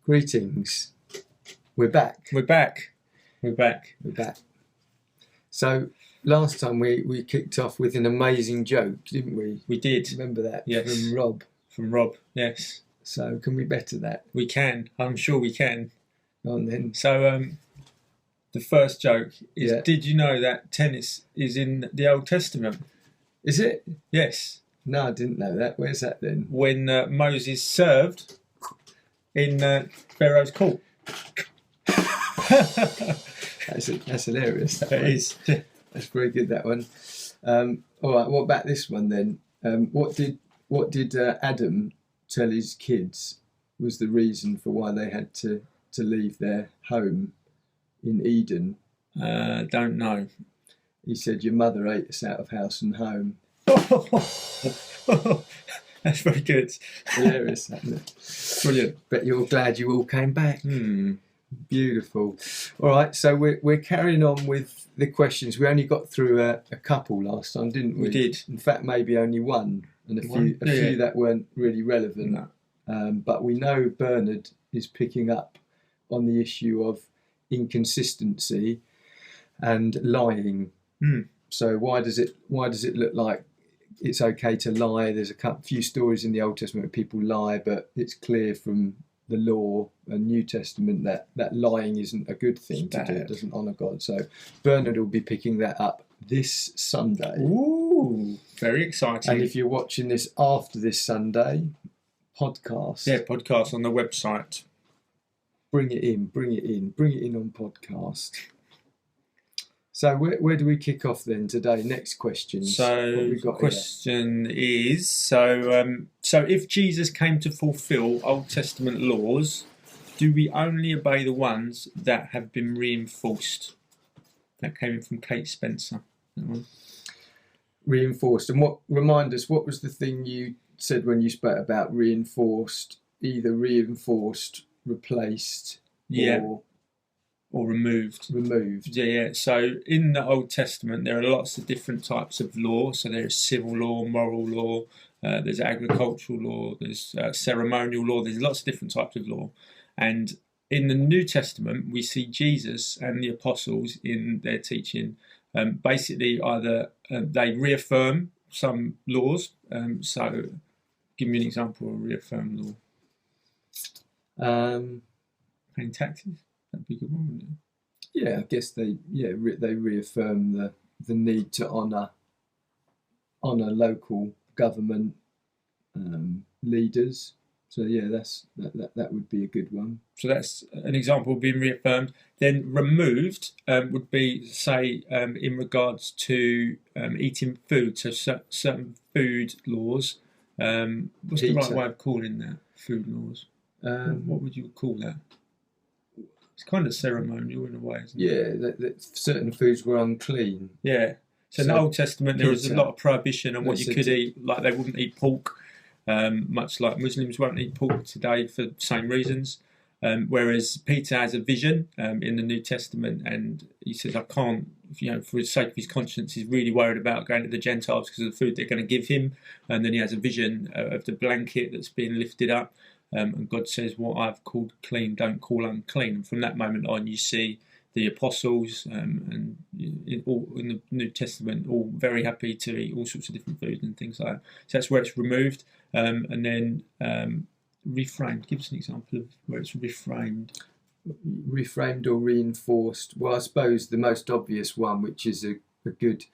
Greetings. We're back. We're back. So last time we kicked off with an amazing joke, didn't we? We did. Remember that? Yes. From Rob. Yes. So can we better that? We can. I'm sure we can. Go on then. So the first joke is, Yeah. Did you know that tennis is in the Old Testament? Is it? Yes. No, I didn't know that. Where's that then? When Moses served in Pharaoh's court. That's hilarious. That It one. is. That's very good, that one. All right, what about this one then? What did Adam tell his kids was the reason for why they had to leave their home in Eden? Don't know. He said, "Your mother ate us out of house and home." That's very good. Hilarious, isn't it? Brilliant. Bet you're glad you all came back. Hmm. Beautiful. All right, so we're carrying on with the questions. We only got through a couple last time, didn't we? We did. In fact, maybe only one, and a few that weren't really relevant. No. But we know Bernard is picking up on the issue of inconsistency and lying. So why does it look like it's okay to lie? There's a few stories in the Old Testament where people lie, but it's clear from the law and New Testament that lying isn't a good thing to do. It doesn't honour God. So Bernard will be picking that up this Sunday. Ooh, very exciting. And if you're watching this after this Sunday, podcast. Yeah, podcast on the website. Bring it in on podcast. So where do we kick off then today? Next question. So the question is, so if Jesus came to fulfill Old Testament laws, do we only obey the ones that have been reinforced? That came in from Kate Spencer. Reinforced. And remind us, what was the thing you said when you spoke about reinforced? Either reinforced, replaced, or removed. Yeah. So in the Old Testament, there are lots of different types of law. So there's civil law, moral law, there's agricultural law, there's ceremonial law. There's lots of different types of law. And in the New Testament, we see Jesus and the apostles in their teaching. Basically, either they reaffirm some laws. So give me an example of a reaffirmed law. Paying taxes. That'd be a good one, wouldn't it? Yeah, I guess they reaffirm the need to honour local government leaders. So yeah, that would be a good one. So that's an example of being reaffirmed. Then removed would be, say, in regards to eating food. So certain food laws. What's the right way of calling that? Food laws. What would you call that? It's kind of ceremonial in a way, isn't it? Yeah, that certain foods were unclean. Yeah. So in the Old Testament, there was a lot of prohibition on what you could eat. Like they wouldn't eat pork, much like Muslims won't eat pork today for the same reasons. Whereas Peter has a vision in the New Testament, and he says, I can't, for the sake of his conscience, he's really worried about going to the Gentiles because of the food they're going to give him. And then he has a vision of the blanket that's being lifted up. And God says, what I've called clean, don't call unclean. And from that moment on, you see the apostles and in the New Testament all very happy to eat all sorts of different foods and things like that. So that's where it's removed. And then reframed. Give us an example of where it's reframed. Reframed or reinforced. Well, I suppose the most obvious one, which is a good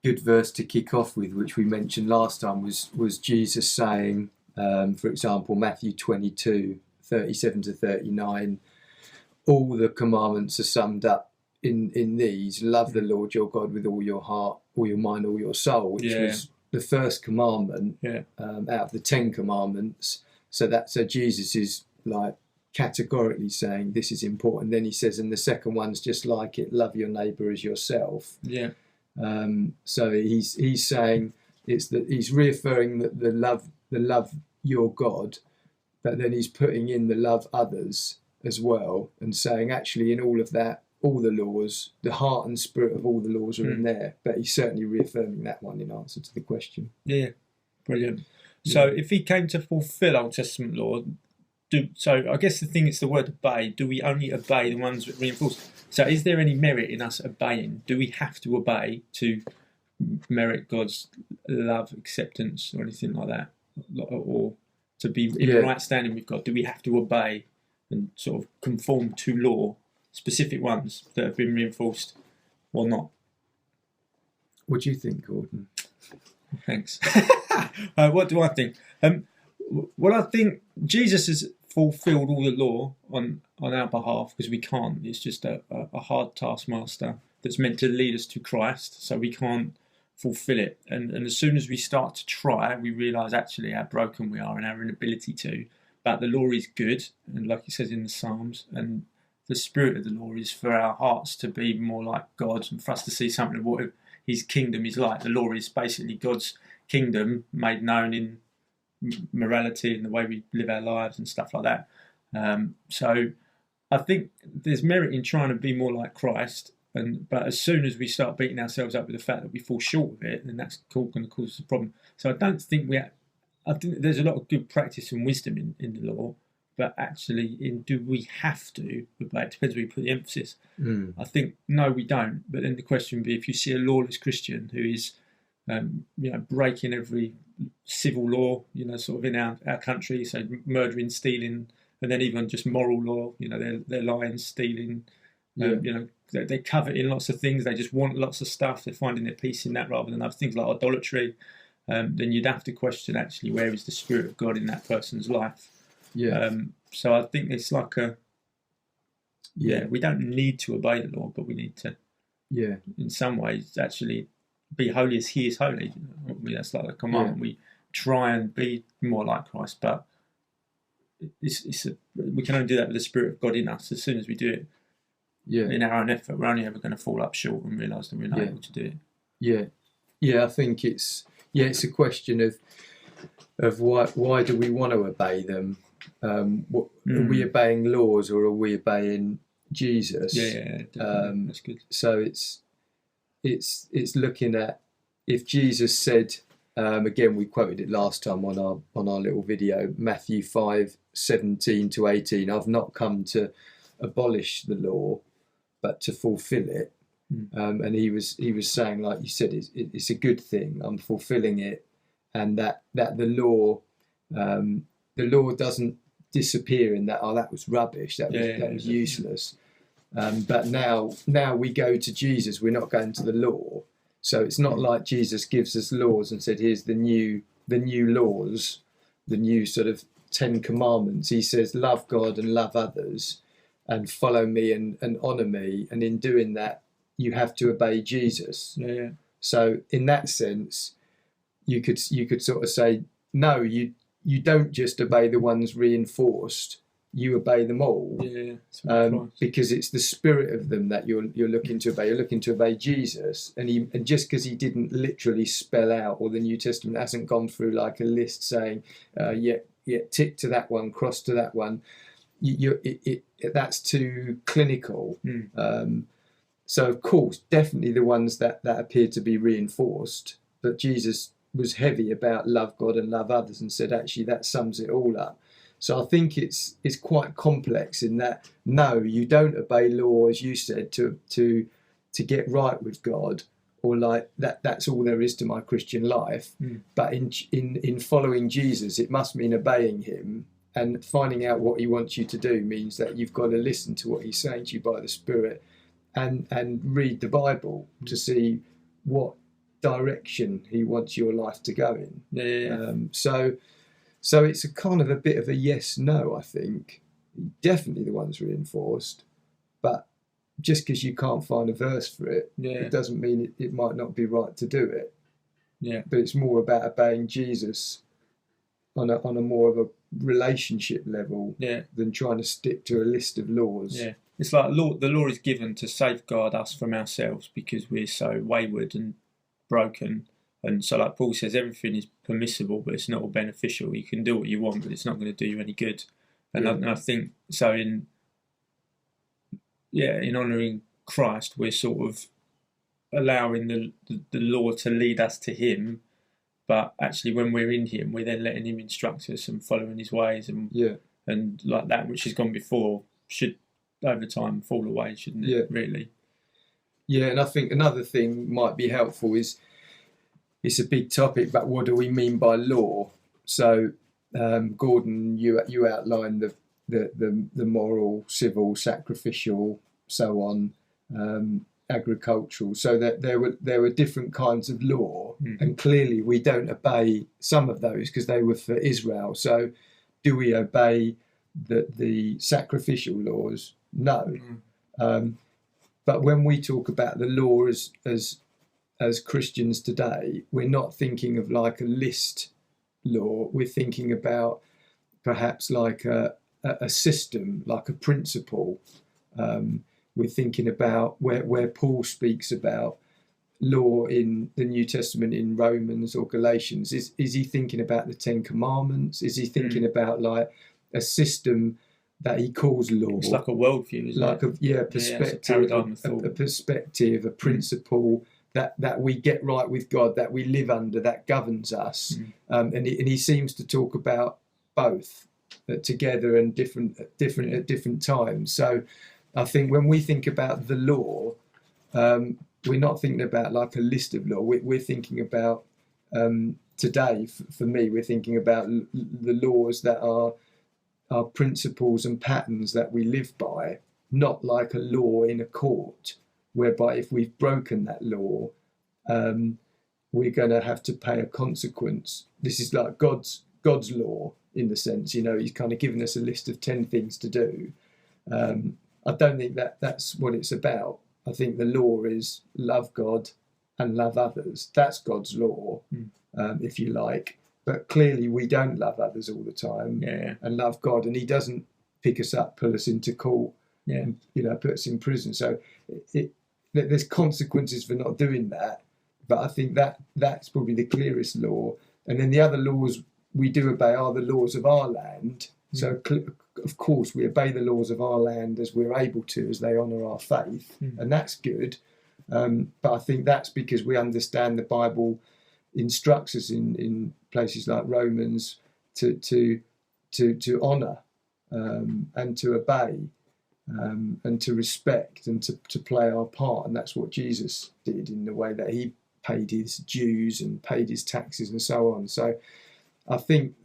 verse to kick off with, which we mentioned last time, was Jesus saying, for example, Matthew 22, 37 to 39, all the commandments are summed up in these. Love the Lord your God with all your heart, all your mind, all your soul, which was the first commandment out of the 10 commandments. So Jesus is like categorically saying this is important. Then he says, and the second one's just like it, love your neighbour as yourself. Yeah. So he's saying he's reaffirming that the love your God, but then he's putting in the love others as well, and saying actually in all of that, all the laws, the heart and spirit of all the laws are in there, but he's certainly reaffirming that one in answer to the question. Yeah, brilliant. So if he came to fulfill Old Testament law, So I guess the thing is the word obey. Do we only obey the ones that reinforce? So is there any merit in us obeying? Do we have to obey to merit God's love, acceptance, or anything like that, or to be in right standing with God? Do we have to obey and sort of conform to law, specific ones that have been reinforced, or not? What do you think, Gordon? Thanks. What do I think? Well, I think Jesus has fulfilled all the law on our behalf, because we can't. It's just a hard taskmaster that's meant to lead us to Christ, so we can't fulfill it. And as soon as we start to try, we realise actually how broken we are and our inability to. But the law is good, and like it says in the Psalms, and the spirit of the law is for our hearts to be more like God, and for us to see something of what His kingdom is like. The law is basically God's kingdom made known in morality and the way we live our lives and stuff like that. So I think there's merit in trying to be more like Christ, but as soon as we start beating ourselves up with the fact that we fall short of it, then that's going to cause us a problem. So I don't think I think there's a lot of good practice and wisdom in the law, but actually, do we have to obey? It depends where you put the emphasis. I think no, we don't. But then the question would be, if you see a lawless Christian who is, breaking every civil law, sort of in our country, so murdering, stealing, and then even just moral law, they're lying, stealing, they're coveting lots of things. They just want lots of stuff. They're finding their peace in that rather than other things like idolatry. Then you'd have to question actually, where is the Spirit of God in that person's life? So I think it's like we don't need to obey the law, but we need to, in some ways, actually be holy as He is holy. I mean, that's like a commandment. We try and be more like Christ, but we can only do that with the Spirit of God in us. As soon as we do it in our own effort, we're only ever going to fall up short and realise that we're not able to do it. I think it's a question of why do we want to obey them? Are we obeying laws, or are we obeying Jesus? That's good. So it's looking at, if Jesus said, again, we quoted it last time on our little video, Matthew 5:17-18. I've not come to abolish the law, but to fulfill it. And he was saying, like you said, it's a good thing. I'm fulfilling it, and that the law doesn't disappear in that. Oh, that was rubbish. That was useless. But now we go to Jesus. We're not going to the law. So it's not like Jesus gives us laws and said, here's the new laws, the new sort of 10 commandments. He says, love God and love others, and follow me and honour me. And in doing that, you have to obey Jesus. So in that sense, you could sort of say, no, you don't just obey the ones reinforced. You obey them all, because it's the spirit of them that you're looking to obey. You're looking to obey Jesus, and just because He didn't literally spell out, or the New Testament hasn't gone through like a list saying, tick to that one, cross to that one. That's too clinical. So of course, definitely the ones that appear to be reinforced, but Jesus was heavy about love God and love others, and said actually that sums it all up. So I think it's quite complex in that, no, you don't obey law, as you said, to get right with God, or like that's all there is to my Christian life. But in following Jesus, it must mean obeying Him, and finding out what He wants you to do means that you've got to listen to what He's saying to you by the Spirit, and read the Bible to see what direction He wants your life to go in. So it's a kind of a bit of a yes-no, I think. Definitely the ones reinforced, but just because you can't find a verse for it, it doesn't mean it might not be right to do it. But it's more about obeying Jesus on a more of a relationship level than trying to stick to a list of laws. It's like the law is given to safeguard us from ourselves, because we're so wayward and broken. And so, like Paul says, everything is permissible, but it's not all beneficial. You can do what you want, but it's not going to do you any good. And I think so. In honouring Christ, we're sort of allowing the law to lead us to Him, but actually, when we're in Him, we're then letting Him instruct us and following His ways. And and like that which has gone before should over time fall away, shouldn't it? Yeah. Really. Yeah, and I think another thing might be helpful is it's a big topic, but what do we mean by law? So, Gordon, you outlined the moral, civil, sacrificial, so on, agricultural. So that there were different kinds of law, and clearly we don't obey some of those because they were for Israel. So, do we obey the sacrificial laws? No. But when we talk about the law as Christians today, we're not thinking of like a list law. We're thinking about perhaps like a system, like a principle. We're thinking about where Paul speaks about law in the New Testament in Romans or Galatians. Is he thinking about the Ten Commandments? Is he thinking about like a system that he calls law? It's like a worldview, isn't like it? Perspective, a perspective, a principle that we get right with God, that we live under, that governs us. And he seems to talk about both together and different at different times. So I think when we think about the law, we're not thinking about like a list of law. We're thinking about today. For me, we're thinking about the laws that are principles and patterns that we live by, not like a law in a court, whereby if we've broken that law, we're going to have to pay a consequence. This is like God's law in the sense, he's kind of given us a list of 10 things to do. I don't think that's what it's about. I think the law is love God and love others. That's God's law, if you like. But clearly we don't love others all the time and love God. And he doesn't pick us up, pull us into court, and, put us in prison. So there's consequences for not doing that. But I think that's probably the clearest law. And then the other laws we do obey are the laws of our land. So, of course, we obey the laws of our land as we're able to, as they honour our faith. And that's good. But I think that's because we understand the Bible instructs us in places like Romans to honour and to obey and to respect and to play our part. And that's what Jesus did in the way that he paid his dues and paid his taxes and so on. So I think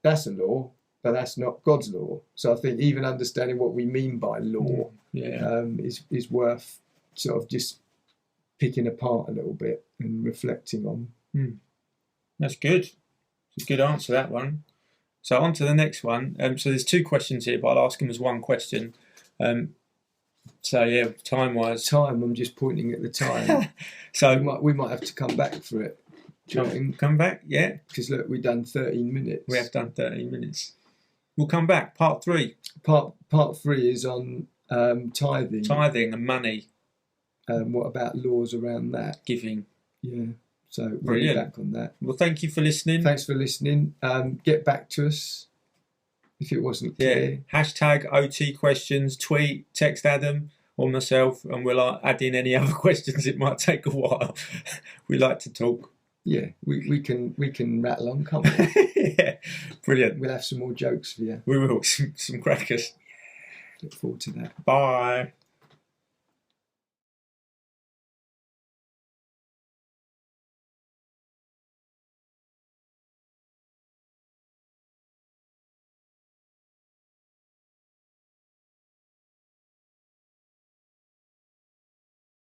that's a law, but that's not God's law. So I think even understanding what we mean by law is worth sort of just picking apart a little bit and reflecting on. That's good. It's a good answer, that one. So on to the next one. So there's two questions here, but I'll ask them as one question. Time-wise. I'm just pointing at the time. So we might have to come back for it. Come back, yeah. Because look, we've done 13 minutes. We have done 13 minutes. We'll come back. Part 3. Part 3 is on tithing. Tithing and money. What about laws around that? Giving. Yeah. So we'll be back on that. Well, thank you for listening. Thanks for listening. Get back to us if it wasn't clear. Hashtag OT questions. Tweet, text Adam or myself, and we'll add in any other questions. It might take a while. We like to talk. Yeah, we can rattle on, can't we? Yeah, brilliant. We'll have some more jokes for you. We will. Some crackers. Yeah, look forward to that. Bye.